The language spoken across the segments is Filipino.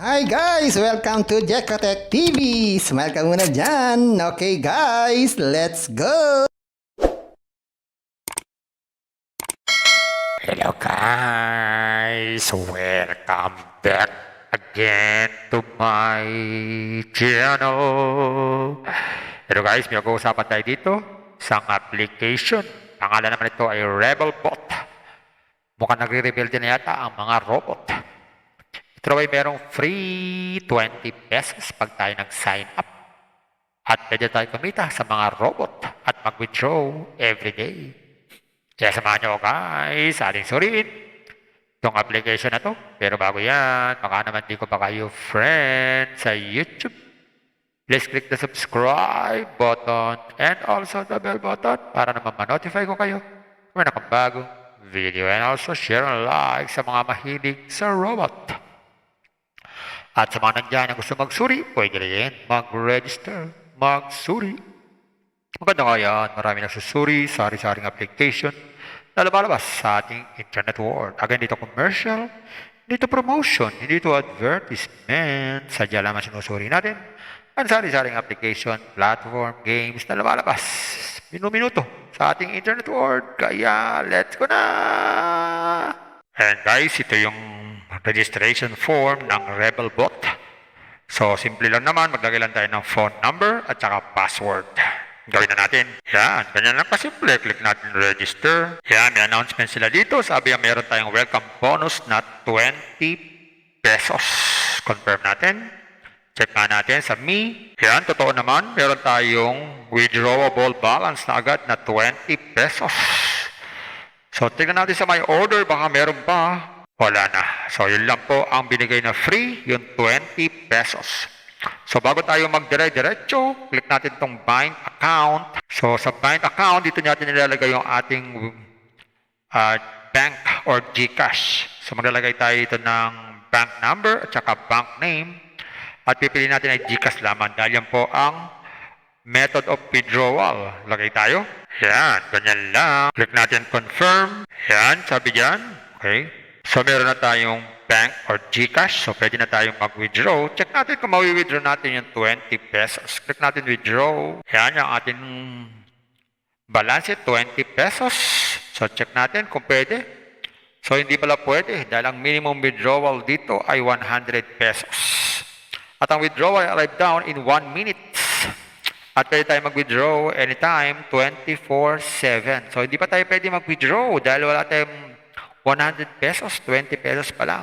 Hi guys! Welcome to Jekotech TV! Smile ka muna dyan! Okay guys, let's go! Hello guys! Welcome back again to my channel. Hello guys, may pag-uusapan tayo dito. Isang application. Pangalan naman ito ay RebelBot. Mukhang nagre-rebelde na yata ang mga robot. Ito ay merong free 20 pesos pag tayo nag-sign up. At pwede tayo kumita sa mga robot at mag-withdraw everyday. Kaya samahan nyo guys, ating suriin itong application na to. Pero bago yan, baka naman di ko pa kayo friend sa YouTube. Please click the subscribe button and also the bell button para naman ma-notify ko kayo kung may nakabagong video. And also share and like sa mga mahilig sa robot. At sa mga nandyan na gusto magsuri, pwede rin mag-register, magsuri. Maganda nga yan, marami nagsusuri, sari-saring application na lumalabas sa ating internet world. Again, dito commercial, dito promotion, dito advertisement. Sadya lamang sinusuri natin ang sari-saring application, platform, games na lumalabas minuto sa ating internet world. Kaya, let's go na! And guys, ito yung registration form ng RebelBot. So, simple lang naman, maglagay lang tayo ng phone number at saka password. Gawin na natin. Yan, ganyan lang kasimple. Click natin register. Yan, may announcement sila dito. Sabi yan, meron tayong welcome bonus na 20 pesos. Confirm natin. Check nga natin sa me. Yan, totoo naman. Meron tayong withdrawable balance na agad na 20 pesos. So, tingnan natin sa my order. Baka meron pa. Wala na. So, yun lang po ang binigay na free, yung 20 pesos. So, bago tayo magdire-diretso, click natin itong bind account. So, sa bind account, dito natin nilalagay yung ating bank or GCash. So, maglalagay tayo ito ng bank number at saka bank name. At pipiliin natin ay GCash lamang dahil yan po ang method of withdrawal. Lagay tayo. Yan, ganyan lang. Click natin confirm. Yan, sabi dyan. Okay. So, meron na tayong bank or GCash. So, pwede na tayong mag-withdraw. Check natin kung ma-withdraw natin yung 20 pesos. Click natin withdraw. Yan yung ating balance, 20 pesos. So, check natin kung pwede. So, hindi pala pwede dahil ang minimum withdrawal dito ay 100 pesos. At ang withdrawal ay arrive down in 1 minute. At pwede tayo mag-withdraw anytime, 24/7. So, hindi pa tayo pwede mag-withdraw dahil wala tayong 100 pesos, 20 pesos pa lang.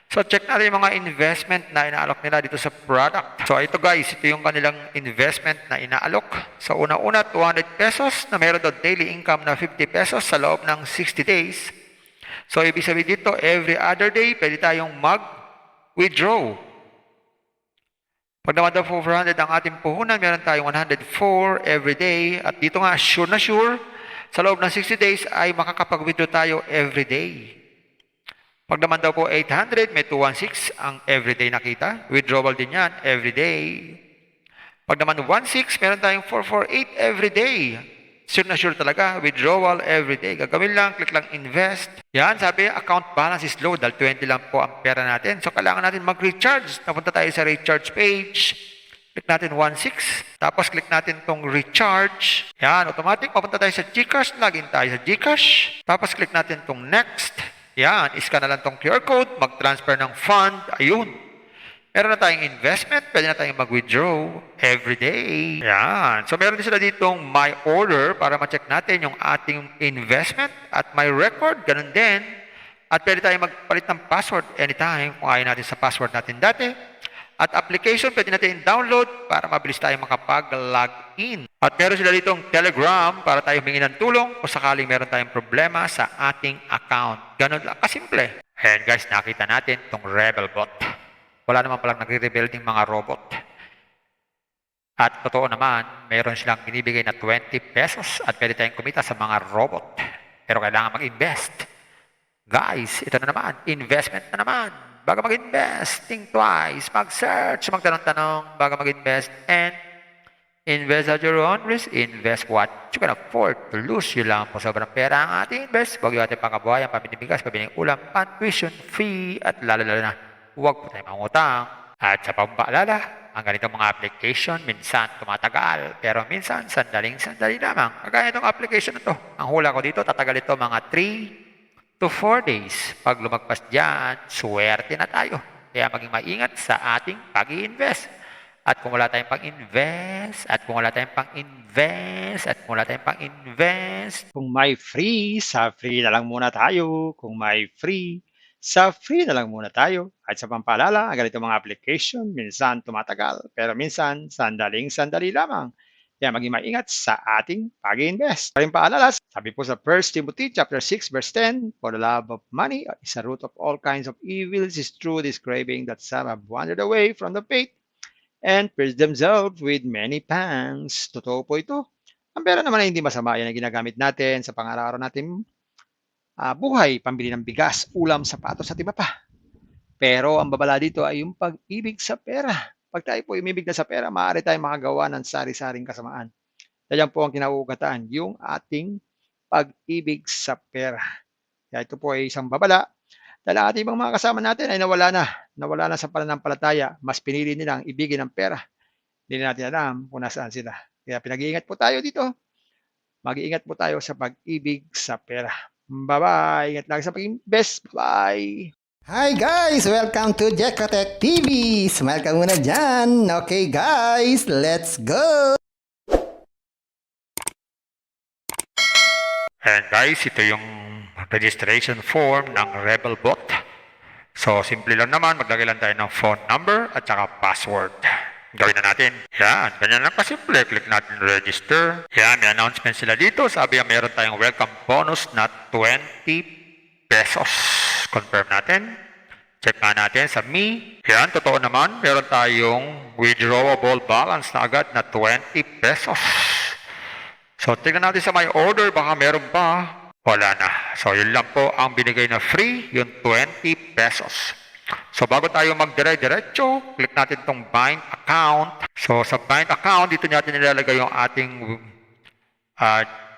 So, check natin yung mga investment na inaalok nila dito sa product. So, ito guys, ito yung kanilang investment na inaalok. So, una-una, 200 pesos na meron daw daily income na 50 pesos sa loob ng 60 days. So, ibig sabihin dito, every other day, pwede tayong mag-withdraw. Pag naman daw 400 ang ating puhunan, meron tayong 104 every day. At dito nga, sure na sure, sa loob ng 60 days ay makakapag-withdraw tayo every day. Pag naman daw po 800, may 216 ang everyday nakita. Withdrawal din yan every day. Pag naman 16, meron tayong 448 every day. Sure na sure talaga, withdrawal every day. Gagawin lang, click lang invest. Yan, sabi, account balance is low dahil 20 lang po ang pera natin. So, kailangan natin mag-recharge. Napunta tayo sa recharge page. Click natin 16. Tapos, click natin itong recharge. Yan, automatic. Papunta tayo sa GCash. Login tayo sa GCash. Tapos, click natin itong next. Yan, iscan na lang itong QR code. Mag-transfer ng fund. Ayun. Meron na tayong investment. Pwede na tayong mag-withdraw every day. Yan. So, meron din sila ditong my order para ma-check natin yung ating investment at my record. Ganun din. At pwede tayong magpalit ng password anytime kung ayaw natin sa password natin dati. At application, pwede natin download para mabilis tayo makapag-login. At meron sila ditong Telegram para tayo humingi ng tulong kung sakaling meron tayong problema sa ating account. Ganun lang kasimple. And guys, nakita natin itong RebelBot. Wala naman palang nagre-rebuilding mga robot. At totoo naman, meron silang binibigay na 20 pesos at pwede tayong kumita sa mga robot. Pero kailangan mag-invest. Guys, ito na naman, investment na naman. Bago mag-invest, think twice, mag-search, magtanong-tanong bago mag-invest, and invest at your own risk. Invest what you can afford to lose. Yun lang po sobrang pera ang ating invest. Huwag yung ating pangkabuhayan, paminibigas, pabiling ulam, pan, tuition, fee, at lalo na huwag po tayong mangutang. At sa pambaalala, ang ganitong mga application minsan tumatagal, pero minsan sandaling-sandali lamang. Kagaya itong application na to. Ang hula ko dito, tatagal ito mga 3 to 4 days. Pag lumagpas dyan, swerte na tayo. Kaya maging maingat sa ating pag-i-invest. At kung wala tayong pang-invest, Kung may free, sa free na lang muna tayo. Kung may free, sa free na lang muna tayo. At sa pampaalala, ang ganito mga application, minsan tumatagal, pero minsan sandaling-sandali lamang. Kaya maging maingat sa ating pag-invest. Paring paalala, sabi po sa 1 Timothy chapter 6 verse 10, for the love of money is a root of all kinds of evils, is true this craving that some have wandered away from the faith and pierced themselves with many pangs. Totoo po ito. Ang pera naman ay hindi masama. Yan ang ginagamit natin sa pang-araw-araw natin buhay, pambili ng bigas, ulam, sapatos at iba pa. Pero ang babala dito ay yung pag-ibig sa pera. Pag tayo po umibig na sa pera, maaari tayong makagawa ng sari-saring kasamaan. Yan po ang kinauugatan, yung ating pag-ibig sa pera. Kaya ito po ay isang babala dahil ang ating ibang mga kasama natin ay nawala na sa pananampalataya. Mas pinili nilang ibigin ang pera. Hindi na natin alam kung nasaan sila. Kaya pinag-iingat po tayo dito. Mag-iingat po tayo sa pag-ibig sa pera. Bye-bye. Ingat lang sa pag-invest. Bye. Hi guys! Welcome to Jekatech TV! Smile ka muna dyan! Okay guys, let's go! And guys, ito yung registration form ng RebelBot. So, simple lang naman, maglagay lang tayo ng phone number at saka password. Gawin na natin. Yan, ganyan lang kasimple. Click natin register. Yan, may announcement sila dito. Sabi yan, meron tayong welcome bonus na 20 pesos. Confirm natin. Check nga natin sa Me. Yan, totoo naman. Meron tayong withdrawable balance na agad na 20 pesos. So, tingnan natin sa my order. Baka meron pa. Wala na. So, yun lang po ang binigay na free, yung 20 pesos. So, bago tayo magdire-diretso, click natin itong bind account. So, sa bind account, dito natin nilalagay yung ating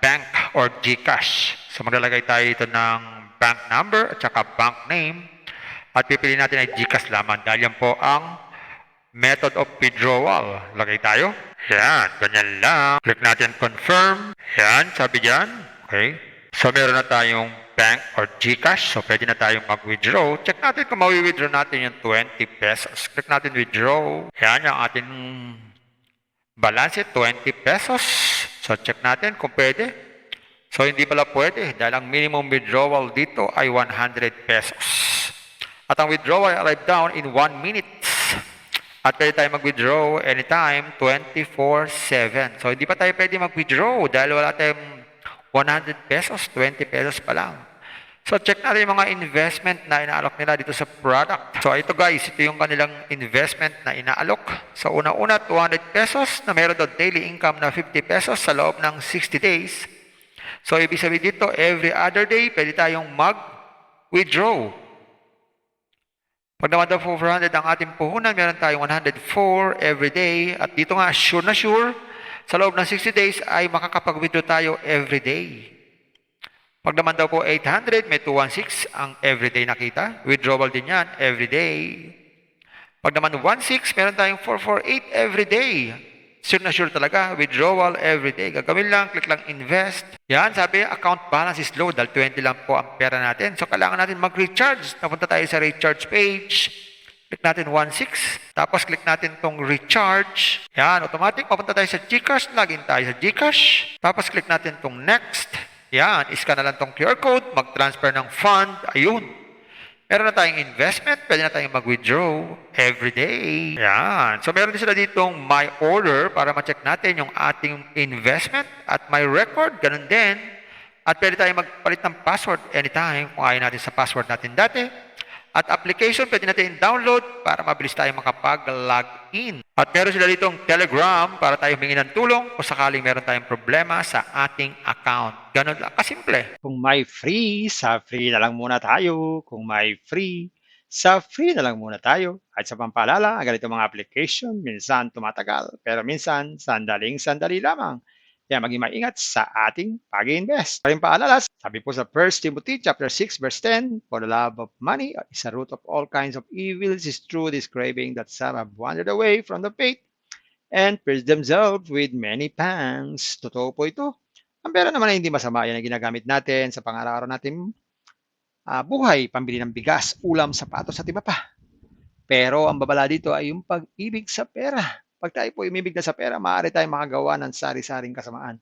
bank or GCash. So, maglalagay tayo dito ng bank number at saka bank name. At pipiliin natin ay GCash lamang dahil yan po ang method of withdrawal. Lagay tayo. Yan, ganyan lang. Click natin confirm. Yan, sabi dyan. Okay. So, meron na tayong bank or GCash. So, pwede na tayong mag-withdraw. Check natin kung mawi-withdraw natin yung 20 pesos. Click natin withdraw. Yan, yung ating balance, 20 pesos. So, check natin kung pwede. So, hindi pala pwede dahil ang minimum withdrawal dito ay 100 pesos. At ang withdrawal ay arrive down in 1 minute. At pwede tayo mag-withdraw anytime, 24/7. So, hindi pa tayo pwede mag-withdraw dahil wala tayong 100 pesos, 20 pesos pa lang. So, check natin yung mga investment na inaalok nila dito sa product. So, ito guys, ito yung kanilang investment na inaalok. So, una-una, 200 pesos na meron doon daily income na 50 pesos sa loob ng 60 days. So, ibig sabihin dito, every other day, pwede tayong mag-withdraw. Pag naman daw 400 ang ating puhunan, meron tayong 104 every day. At dito nga, sure na sure, sa loob ng 60 days ay makakapag-withdraw tayo every day. Pag naman daw po 800, may 216 ang everyday nakita. Withdrawal din yan, everyday. Pag naman 16, meron tayong 448 everyday. Sure na sure talaga, withdrawal everyday. Gagawin lang, click lang invest. Yan, sabi, account balance is low dahil 20 lang po ang pera natin. So, kailangan natin mag-recharge. Napunta tayo sa recharge page. Click natin 16. Tapos, click natin tong recharge. Yan, automatic. Papunta tayo sa GCash. Login tayo sa GCash. Tapos, click natin tong next. Yan, iscan na lang tong QR code. Mag-transfer ng fund. Ayun. Meron na tayong investment, pwede na tayong mag-withdraw every day. Yan. So, meron din sila ditong my order para ma-check natin yung ating investment at my record. Ganun din. At pwede tayong magpalit ng password anytime kung ayaw natin sa password natin dati. At application, pwede natin download para mabilis tayong makapag-login. At meron sila ditong Telegram para tayo humingi ng tulong kung sakaling meron tayong problema sa ating account. Ganun lang kasimple. Kung may free, sa free na lang muna tayo. Kung may free, sa free na lang muna tayo. At sa pampaalala, ang ganito mga application, minsan tumatagal, pero minsan sandaling-sandali lamang. Kaya maging maingat sa ating pag-invest. Paring paalala, Sabi po sa 1 Timothy chapter 6 verse 10, "For the love of money is a root of all kinds of evil. It is through this craving that some have wandered away from the faith and pierced themselves with many pangs." Totoo po ito. Ang pera naman ay hindi masama. Yan ang ginagamit natin sa pang-araw-araw natin buhay, pambili ng bigas, ulam, sapatos at iba pa. Pero ang babala dito ay yung pag-ibig sa pera. Pag tayo po umibig na sa pera, maaari tayong makagawa ng sari-saring kasamaan.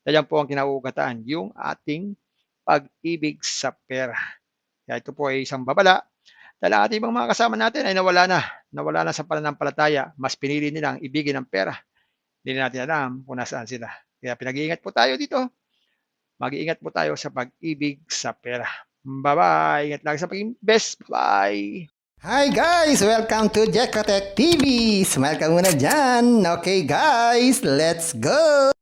Yan po ang kinauugataan, yung ating pag-ibig sa pera. Kaya ito po ay isang babala dahil ang ating mga kasama natin ay nawala na sa pananampalataya. Mas pinili nilang ibigin ang pera. Hindi na natin alam kung nasaan sila. Kaya pinag-iingat po tayo dito. Mag-iingat po tayo sa pag-ibig sa pera. Bye-bye. Ingat lagi sa pag-invest. Bye. Hi guys! Welcome to Jekatech TV! Smile ka muna dyan! Okay guys, let's go!